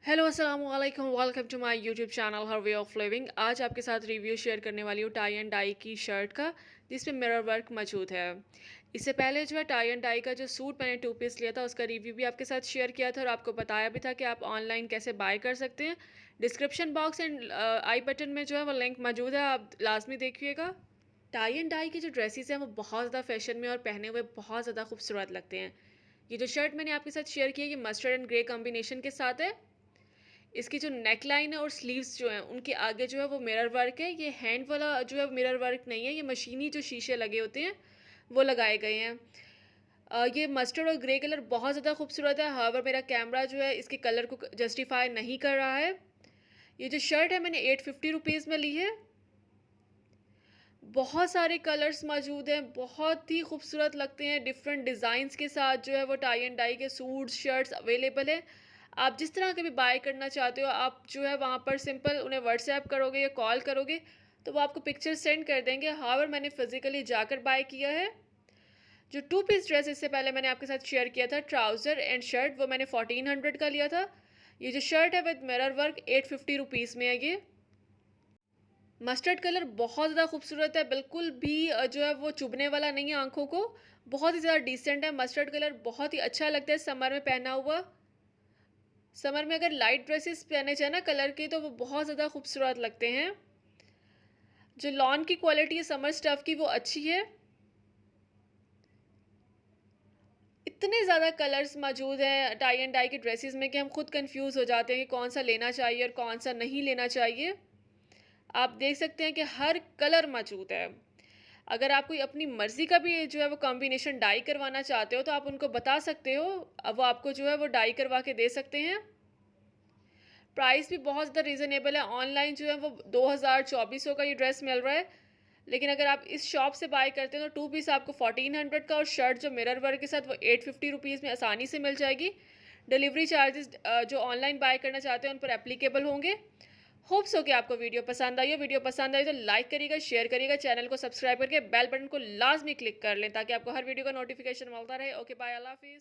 Hello अस्सलाम वालेकुम, welcome to my YouTube channel her way of living. आज आपके साथ रिव्यू शेयर करने वाली हूँ टाई एंड डाई की शर्ट का, जिसमें मिरर वर्क मौजूद है। इससे पहले जो है टाई एंड डाई का जो सूट मैंने 2 पीस लिया था उसका रिव्यू भी आपके साथ शेयर किया था और आपको बताया भी था कि आप ऑनलाइन कैसे बाय कर सकते हैं। Description box and I button में जो है वो लिंक मौजूद है, आप लाजमी देखिएगा। टाई एंड डाई के जो ड्रेसेस हैं वो बहुत ज़्यादा फैशन में और पहने हुए बहुत ज़्यादा खूबसूरत लगते हैं। ये जो शर्ट मैंने आपके साथ शेयर की है ये मस्टर्ड एंड ग्रे कॉम्बिनेशन के साथ है। इसकी जो नेक लाइन है और स्लीव्स जो हैं उनके आगे जो है वो मिरर वर्क है। ये हैंड वाला जो है मिरर वर्क नहीं है, ये मशीनी जो शीशे लगे होते हैं वो लगाए गए हैं। ये मस्टर्ड और ग्रे कलर बहुत ज़्यादा खूबसूरत है। हावर मेरा कैमरा जो है इसके कलर को जस्टिफाई नहीं कर रहा है। ये जो शर्ट है मैंने 850 रुपीज़ में ली है। बहुत सारे कलर्स मौजूद हैं, बहुत ही खूबसूरत लगते हैं। डिफरेंट डिज़ाइंस के साथ जो है वो टाई एंड डाई के सूट्स शर्ट्स अवेलेबल हैं। आप जिस तरह के भी बाय करना चाहते हो आप जो है वहाँ पर सिंपल उन्हें व्हाट्सएप करोगे या कॉल करोगे तो वो आपको पिक्चर सेंड कर देंगे। हावर मैंने फ़िज़िकली जाकर बाय किया है। जो 2 पीस ड्रेस इससे पहले मैंने आपके साथ शेयर किया था ट्राउज़र एंड शर्ट, वो मैंने 1400 का लिया था। ये जो शर्ट है विद मिरर वर्क 850 रुपीज़ में है। ये मस्टर्ड कलर बहुत ज़्यादा खूबसूरत है, बिल्कुल भी जो है वो चुभने वाला नहीं है आँखों को। बहुत ही ज़्यादा डिसेंट है। मस्टर्ड कलर बहुत ही अच्छा लगता है समर में पहना हुआ। समर में अगर लाइट ड्रेसेस पहने जाए ना कलर के तो वो बहुत ज़्यादा खूबसूरत लगते हैं। जो लॉन की क्वालिटी है समर स्टफ़ की वो अच्छी है। इतने ज़्यादा कलर्स मौजूद हैं टाई एंड डाई के ड्रेसेस में कि हम खुद कंफ्यूज हो जाते हैं कि कौन सा लेना चाहिए और कौन सा नहीं लेना चाहिए। आप देख सकते हैं कि हर कलर मौजूद है। अगर आप कोई अपनी मर्ज़ी का भी जो है वो कॉम्बिनेशन डाई करवाना चाहते हो तो आप उनको बता सकते हो, अब वो आपको जो है वो डाई करवा के दे सकते हैं। प्राइस भी बहुत ज़्यादा रीज़नेबल है। ऑनलाइन जो है वो 2024 का ये ड्रेस मिल रहा है, लेकिन अगर आप इस शॉप से बाय करते हैं तो 2 पीस आपको 1400 का और शर्ट जो मिरर वर्क के साथ वो 850 रुपीज़ में आसानी से मिल जाएगी। डिलीवरी चार्जेस जो ऑनलाइन बाय करना चाहते हैं उन पर एप्लीकेबल होंगे। होप्स हो कि आपको वीडियो पसंद आई हो। वीडियो पसंद आई तो लाइक करिएगा, शेयर करिएगा, चैनल को सब्सक्राइब करके बेल बटन को लाजमी क्लिक कर लें ताकि आपको हर वीडियो का नोटिफिकेशन मिलता रहे। ओके बाय, अल्लाह हाफिज़।